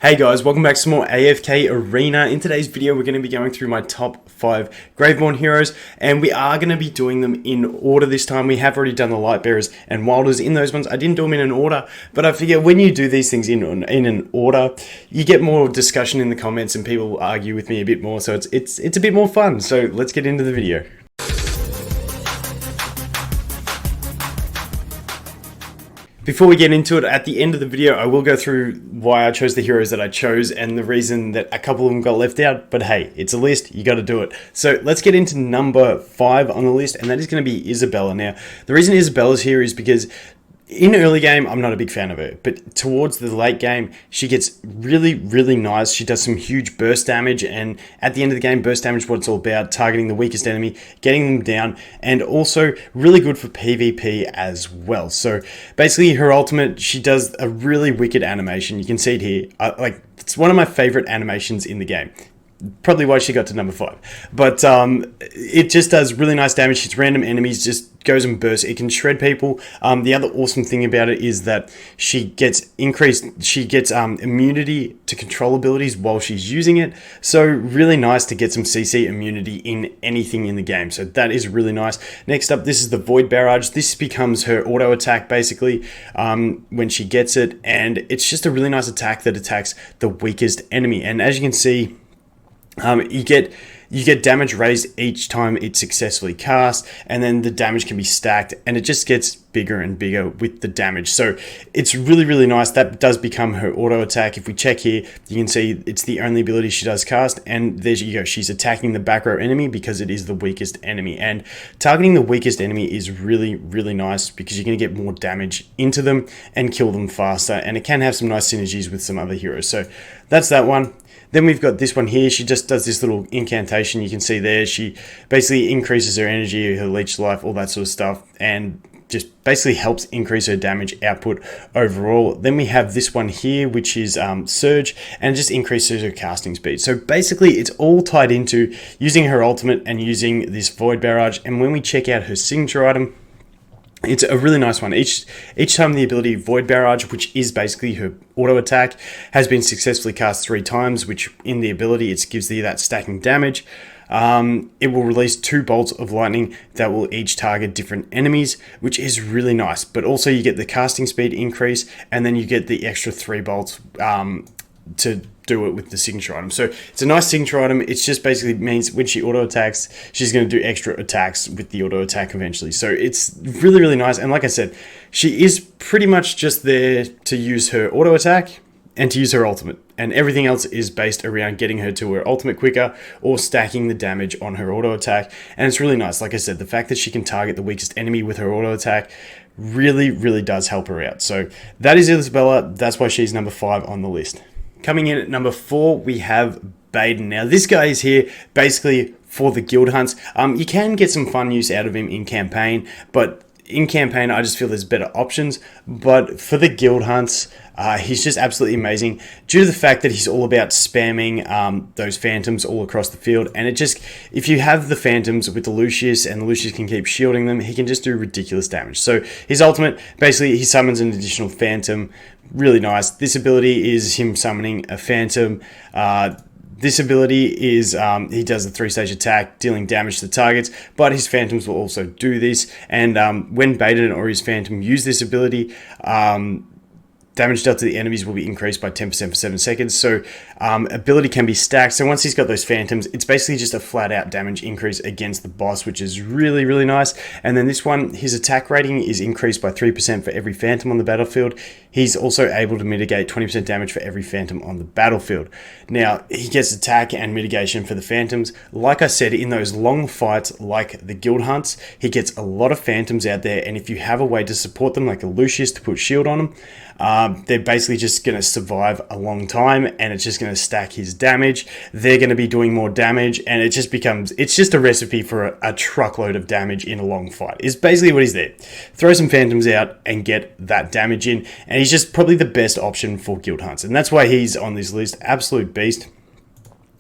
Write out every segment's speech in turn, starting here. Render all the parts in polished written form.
Hey guys, welcome back to some more AFK Arena. In today's video, we're going to be going through my top 5 Graveborn heroes, and we are going to be doing them in order this time. We have already done the Lightbearers and Wilders in those ones. I didn't do them in an order, but I figure when you do these things in an order, you get more discussion in the comments and people argue with me a bit more, so it's a bit more fun. So let's get into the video. Before we get into it, at the end of the video, I will go through why I chose the heroes that I chose and the reason that a couple of them got left out. But hey, it's a list, you got to do it. So let's get into number 5 on the list, and that is going to be Isabella. Now, the reason Isabella's here is because in early game, I'm not a big fan of her, but towards the late game, she gets really nice. She does some huge burst damage, and at the end of the game, burst damage is what it's all about, targeting the weakest enemy, getting them down, and also really good for PvP as well. So basically, her ultimate, she does a really wicked animation. You can see it here. It's one of my favorite animations in the game. Probably why she got to number 5, but it just does really nice damage. Hits random enemies, just goes and bursts. It can shred people. The other awesome thing about it is that she gets immunity to control abilities while she's using it, so really nice to get some CC immunity in anything in the game. So that is really nice. Next up, this is the Void Barrage. This becomes her auto attack basically when she gets it, and it's just a really nice attack that attacks the weakest enemy. And as you can see, you get damage raised each time it's successfully cast, and then the damage can be stacked, and it just gets bigger and bigger with the damage. So it's really nice. That does become her auto attack. If we check here, you can see it's the only ability she does cast, and there you go. She's attacking the back row enemy because it is the weakest enemy, and targeting the weakest enemy is really nice because you're going to get more damage into them and kill them faster, and it can have some nice synergies with some other heroes. So that's that one. Then we've got this one here. She just does this little incantation. You can see there. She basically increases her energy, her leech life, all that sort of stuff, and just basically helps increase her damage output overall. Then we have this one here, which is Surge, and it just increases her casting speed. So basically, it's all tied into using her ultimate and using this Void Barrage. And when we check out her signature item, it's a really nice one. Each time the ability Void Barrage, which is basically her auto attack, has been successfully cast 3 times, which in the ability it gives you that stacking damage. It will release 2 bolts of lightning that will each target different enemies, which is really nice. But also you get the casting speed increase, and then you get the extra 3 bolts to do it with the signature item. So it's a nice signature item. It just basically means when she auto attacks, she's going to do extra attacks with the auto attack eventually. So it's really nice. And like I said, she is pretty much just there to use her auto attack and to use her ultimate, and everything else is based around getting her to her ultimate quicker or stacking the damage on her auto attack. And it's really nice. Like I said, the fact that she can target the weakest enemy with her auto attack really does help her out. So that is Isabella. That's why she's number 5 on the list. Coming in at number 4, we have Baden. Now, this guy is here basically for the guild hunts. You can get some fun use out of him in campaign, but in campaign, I just feel there's better options. But for the guild hunts, he's just absolutely amazing due to the fact that he's all about spamming those phantoms all across the field. And it just, if you have the phantoms with the Lucius and the Lucius can keep shielding them, he can just do ridiculous damage. So his ultimate, basically he summons an additional phantom. Really nice. This ability is him summoning a phantom. This ability is, he does a 3-stage attack, dealing damage to the targets, but his phantoms will also do this. And when Baden or his phantom use this ability, damage dealt to the enemies will be increased by 10% for 7 seconds. So ability can be stacked. So once he's got those phantoms, it's basically just a flat out damage increase against the boss, which is really nice. And then this one, his attack rating is increased by 3% for every phantom on the battlefield. He's also able to mitigate 20% damage for every phantom on the battlefield. Now, he gets attack and mitigation for the phantoms. Like I said, in those long fights like the guild hunts, he gets a lot of phantoms out there, and if you have a way to support them, like a Lucius to put shield on them, they're basically just going to survive a long time, and it's just going to stack his damage. They're going to be doing more damage, and it just becomes, it's just a recipe for a truckload of damage in a long fight. Is basically what he's there. Throw some phantoms out and get that damage in, and he's just probably the best option for guild hunts, and that's why he's on this list. Absolute beast.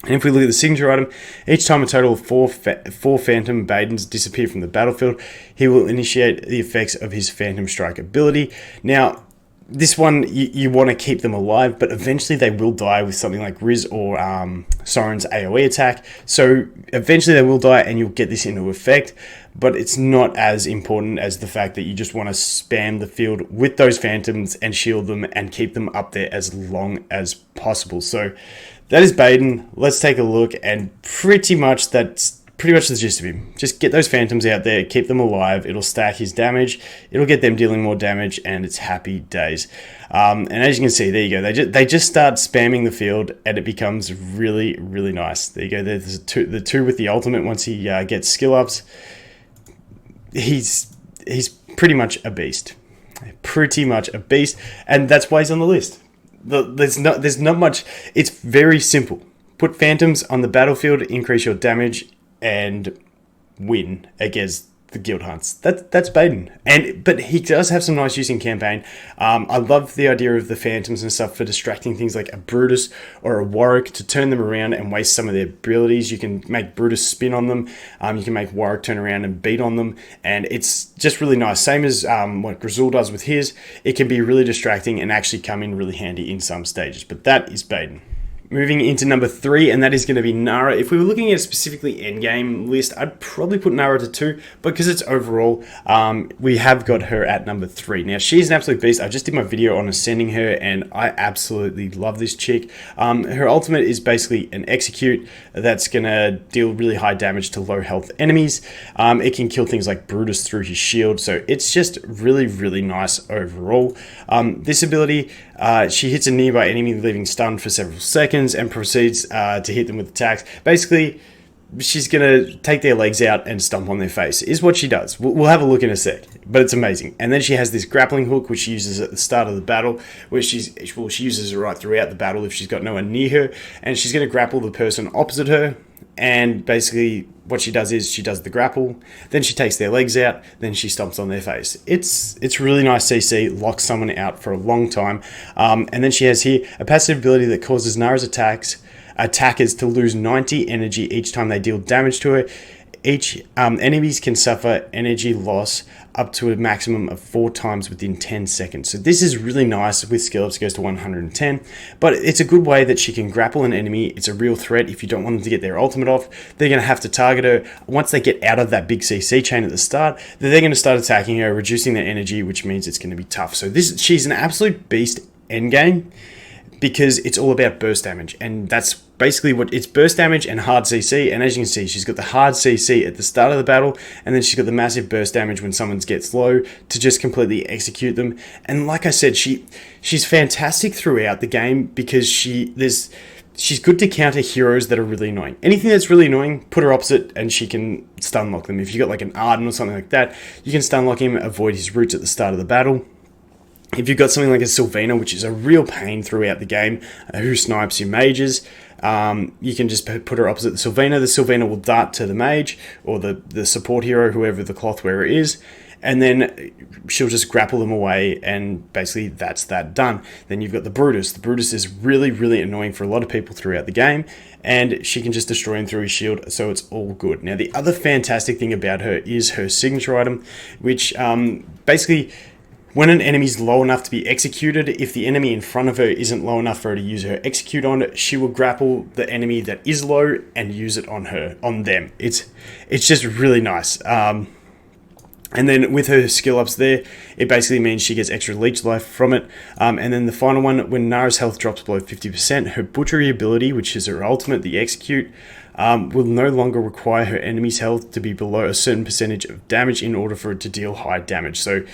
And if we look at the signature item, each time a total of 4 Phantom Badens disappear from the battlefield, he will initiate the effects of his Phantom Strike ability. Now, this one, you want to keep them alive, but eventually they will die with something like Riz or Soren's AoE attack. So eventually they will die and you'll get this into effect, but it's not as important as the fact that you just want to spam the field with those phantoms and shield them and keep them up there as long as possible. So that is Baden. Let's take a look, and pretty much that's pretty much the gist of him. Just get those phantoms out there, keep them alive, it'll stack his damage, it'll get them dealing more damage, and it's happy days. And as you can see, there you go, they just start spamming the field, and it becomes really, really nice. There you go, there's the two with the ultimate. Once he gets skill ups, he's pretty much a beast. Pretty much a beast, and that's why he's on the list. There's not much, it's very simple. Put phantoms on the battlefield, increase your damage, and win against the guild hunts. That's Baden. But he does have some nice use in campaign. I love the idea of the phantoms and stuff for distracting things like a Brutus or a Warwick, to turn them around and waste some of their abilities. You can make Brutus spin on them. You can make Warwick turn around and beat on them, and it's just really nice. Same as what Grizzle does with his. It can be really distracting and actually come in really handy in some stages. But that is Baden. Moving into number 3, and that is going to be Nara. If we were looking at specifically endgame list, I'd probably put Nara to 2, because it's overall, we have got her at number 3. Now, she's an absolute beast. I just did my video on ascending her, and I absolutely love this chick. Her ultimate is basically an execute that's going to deal really high damage to low health enemies. It can kill things like Brutus through his shield, so it's just really, really nice overall. This ability, she hits a nearby enemy, leaving stunned for several seconds, and proceeds to hit them with attacks. Basically, she's going to take their legs out and stomp on their face, is what she does. We'll have a look in a sec, but it's amazing. And then she has this grappling hook, which she uses at the start of the battle, where she uses it right throughout the battle if she's got no one near her, and she's going to grapple the person opposite her. And basically what she does is she does the grapple, then she takes their legs out, then she stomps on their face. It's really nice CC, locks someone out for a long time. And then she has here a passive ability that causes Nara's attackers to lose 90 energy each time they deal damage to her. Each enemies can suffer energy loss up to a maximum of 4 times within 10 seconds. So this is really nice. With skill ups, it goes to 110, but it's a good way that she can grapple an enemy. It's a real threat. If you don't want them to get their ultimate off, they're going to have to target her. Once they get out of that big CC chain at the start, they're going to start attacking her, reducing their energy, which means it's going to be tough. So she's an absolute beast endgame, because it's all about burst damage, and that's basically what it's: burst damage and hard CC. And as you can see, she's got the hard CC at the start of the battle, and then she's got the massive burst damage when someone gets low to just completely execute them. And like I said, she's fantastic throughout the game, because she's good to counter heroes that are really annoying. Anything that's really annoying, put her opposite and she can stun lock them. If you got like an Arden or something like that, you can stun lock him, avoid his roots at the start of the battle. If you've got something like a Sylvina, which is a real pain throughout the game, who snipes your mages, you can just put her opposite the Sylvina. The Sylvina will dart to the mage, or the support hero, whoever the cloth wearer is, and then she'll just grapple them away, and basically that's that done. Then you've got the Brutus. The Brutus is really, really annoying for a lot of people throughout the game, and she can just destroy him through his shield, so it's all good. Now, the other fantastic thing about her is her signature item, which basically, when an enemy's low enough to be executed, if the enemy in front of her isn't low enough for her to use her execute on, she will grapple the enemy that is low and use it on them. It's just really nice. And then with her skill ups there, it basically means she gets extra leech life from it. And then the final one, when Nara's health drops below 50%, her butchery ability, which is her ultimate, the execute, will no longer require her enemy's health to be below a certain percentage of damage in order for it to deal high damage. So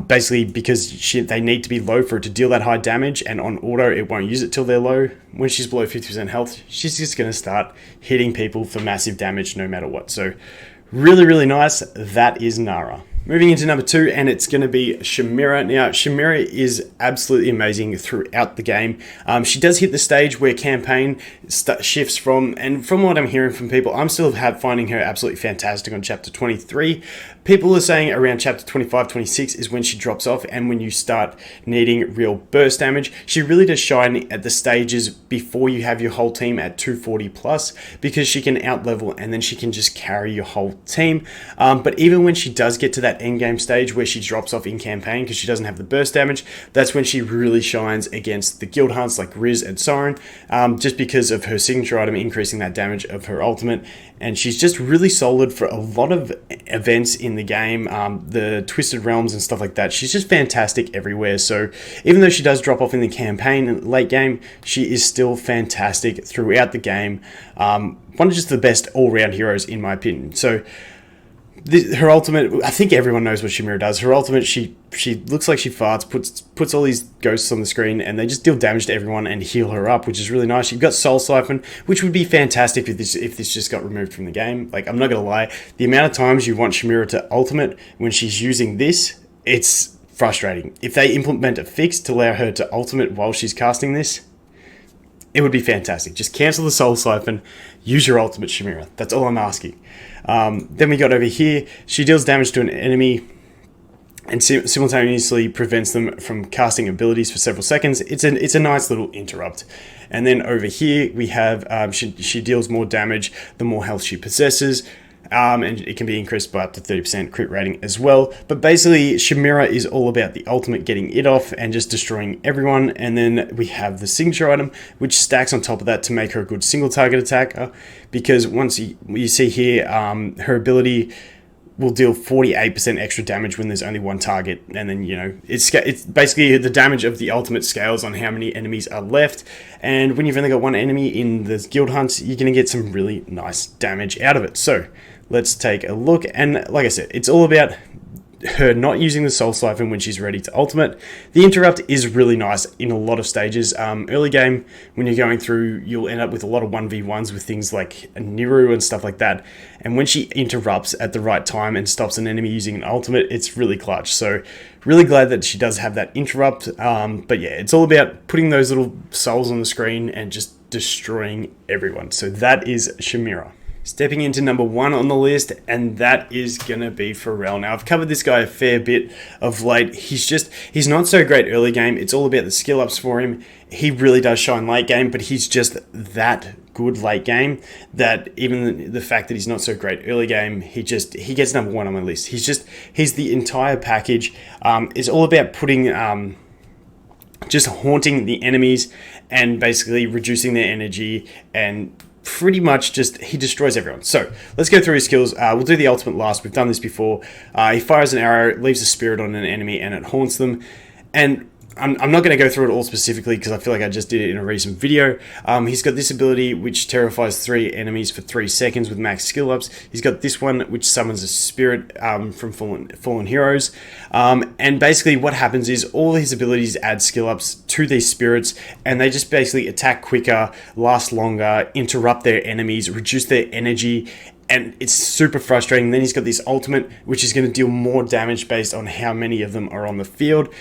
basically, because they need to be low for it to deal that high damage, and on auto it won't use it till they're low. When she's below 50% health, she's just going to start hitting people for massive damage no matter what. So really, really nice. That is Nara. Moving into number 2, and it's going to be Shimmer. Now, Shimmer is absolutely amazing throughout the game. She does hit the stage where campaign shifts from, and from what I'm hearing from people, I'm still finding her absolutely fantastic on chapter 23. People are saying around chapter 25, 26 is when she drops off and when you start needing real burst damage. She really does shine at the stages before you have your whole team at 240 plus, because she can out level and then she can just carry your whole team. But even when she does get to that end game stage where she drops off in campaign because she doesn't have the burst damage, that's when she really shines against the guild hunts like Riz and Soren, just because of her signature item increasing that damage of her ultimate. And she's just really solid for a lot of events in the game, the Twisted Realms and stuff like that. She's just fantastic everywhere. So even though she does drop off in the campaign and late game, she is still fantastic throughout the game. One of just the best all-round heroes in my opinion. So her ultimate, I think everyone knows what Shimmer does. Her ultimate, she looks like she farts, puts all these ghosts on the screen, and they just deal damage to everyone and heal her up, which is really nice. You've got Soul Siphon, which would be fantastic if this just got removed from the game. Like, I'm not gonna lie, the amount of times you want Shimmer to ultimate when she's using this, it's frustrating. If they implement a fix to allow her to ultimate while she's casting this, it would be fantastic. Just cancel the Soul Siphon, use your ultimate Shimmer. That's all I'm asking. Then we got over here, she deals damage to an enemy and simultaneously prevents them from casting abilities for several seconds. It's a nice little interrupt. And then over here we have she deals more damage the more health she possesses. And it can be increased by up to 30% crit rating as well. But basically, Shimmer is all about the ultimate getting it off and just destroying everyone. And then we have the signature item, which stacks on top of that to make her a good single target attacker. Because once you see here, her ability will deal 48% extra damage when there's only one target. And then, you know, it's basically the damage of the ultimate scales on how many enemies are left. And when you've only got one enemy in the guild hunts, you're going to get some really nice damage out of it. So let's take a look. And like I said, it's all about her not using the Soul Siphon when she's ready to ultimate. The interrupt is really nice in a lot of stages. Early game, when you're going through, you'll end up with a lot of 1v1s with things like a Niru and stuff like that. And when she interrupts at the right time and stops an enemy using an ultimate, it's really clutch. So really glad that she does have that interrupt. But yeah, it's all about putting those little souls on the screen and just destroying everyone. So that is Shimmer. Stepping into number 1 on the list, and that is going to be Pharrell. Now, I've covered this guy a fair bit of late. He's not so great early game. It's all about the skill ups for him. He really does shine late game, but he's just that good late game that even the fact that he's not so great early game, he gets number 1 on my list. He's the entire package. It's all about putting just haunting the enemies and basically reducing their energy, and pretty much just he destroys everyone. So let's go through his skills. We'll do the ultimate last. We've done this before. He fires an arrow, leaves a spirit on an enemy, and it haunts them. And I'm not going to go through it all specifically because I feel like I just did it in a recent video. He's got this ability which terrifies 3 enemies for 3 seconds with max skill ups. He's got this one which summons a spirit from fallen heroes. And basically what happens is all his abilities add skill ups to these spirits, and they just basically attack quicker, last longer, interrupt their enemies, reduce their energy, and it's super frustrating. Then he's got this ultimate which is going to deal more damage based on how many of them are on the field.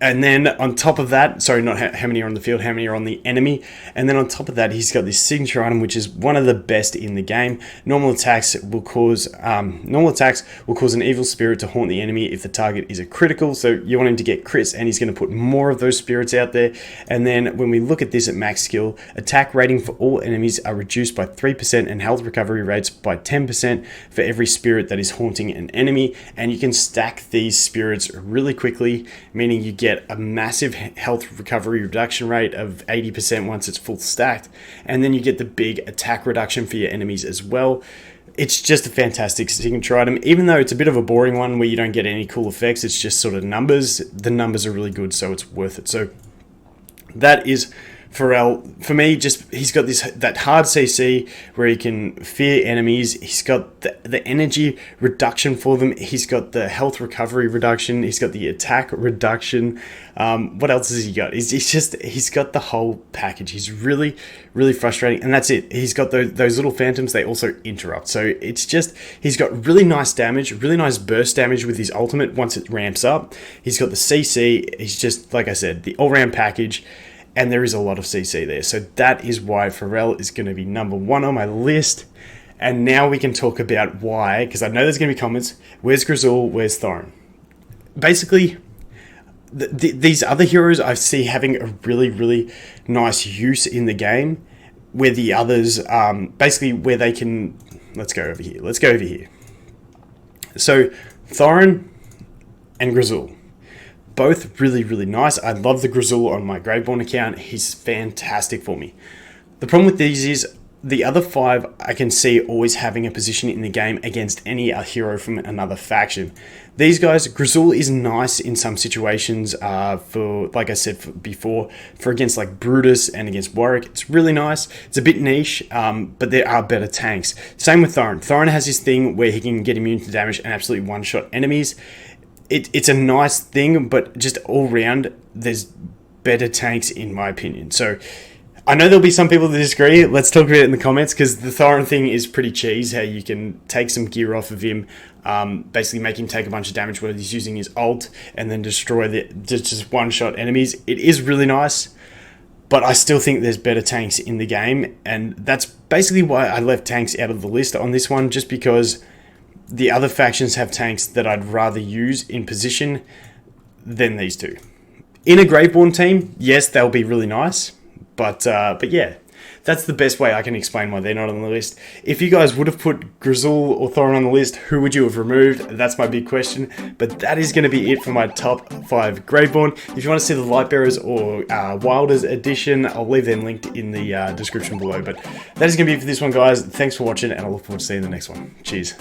And then on top of that, sorry, not how many are on the field, how many are on the enemy. And then on top of that, he's got this signature item, which is one of the best in the game. Normal attacks will cause an evil spirit to haunt the enemy if the target is a critical. So you want him to get crits, and he's going to put more of those spirits out there. And then when we look at this at max skill, attack rating for all enemies are reduced by 3% and health recovery rates by 10% for every spirit that is haunting an enemy. And you can stack these spirits really quickly, meaning you get a massive health recovery reduction rate of 80% once it's full stacked, and then you get the big attack reduction for your enemies as well. It's just a fantastic signature item, even though it's a bit of a boring one where you don't get any cool effects. It's just sort of numbers. The numbers are really good, so it's worth it. So that is Pharrell. For me, just he's got that hard CC where he can fear enemies. He's got the energy reduction for them. He's got the health recovery reduction. He's got the attack reduction. What else has he got? He's got the whole package. He's really, really frustrating, and that's it. He's got those little phantoms. They also interrupt. So it's just he's got really nice damage, really nice burst damage with his ultimate once it ramps up. He's got the CC. He's just, like I said, the all-round package. And there is a lot of CC there. So that is why Pharrell is going to be number 1 on my list. And now we can talk about why, because I know there's going to be comments. Where's Grizzle? Where's Thorin? Basically, these other heroes I see having a really, really nice use in the game, where the others, basically where they can, let's go over here. So, Thorin and Grizzle, both really, really nice. I love the Grizzle on my Graveborn account. He's fantastic for me. The problem with these is, the other 5 I can see always having a position in the game against any hero from another faction. These guys, Grizzle is nice in some situations for, like I said before, for against like Brutus and against Warwick. It's really nice. It's a bit niche, but there are better tanks. Same with Thorin. Thorin has his thing where he can get immune to damage and absolutely one-shot enemies. It's a nice thing, but just all round, there's better tanks in my opinion. So I know there'll be some people that disagree. Let's talk about it in the comments, because the Thorin thing is pretty cheese, how you can take some gear off of him, basically make him take a bunch of damage while he's using his ult, and then destroy just one-shot enemies. It is really nice, but I still think there's better tanks in the game, and that's basically why I left tanks out of the list on this one, just because the other factions have tanks that I'd rather use in position than these two. In a Graveborn team, yes, they'll be really nice. But yeah, that's the best way I can explain why they're not on the list. If you guys would have put Grizzle or Thorin on the list, who would you have removed? That's my big question. But that is going to be it for my top 5 Graveborn. If you want to see the Lightbearers or Wilders edition, I'll leave them linked in the description below. But that is going to be it for this one, guys. Thanks for watching, and I look forward to seeing you in the next one. Cheers.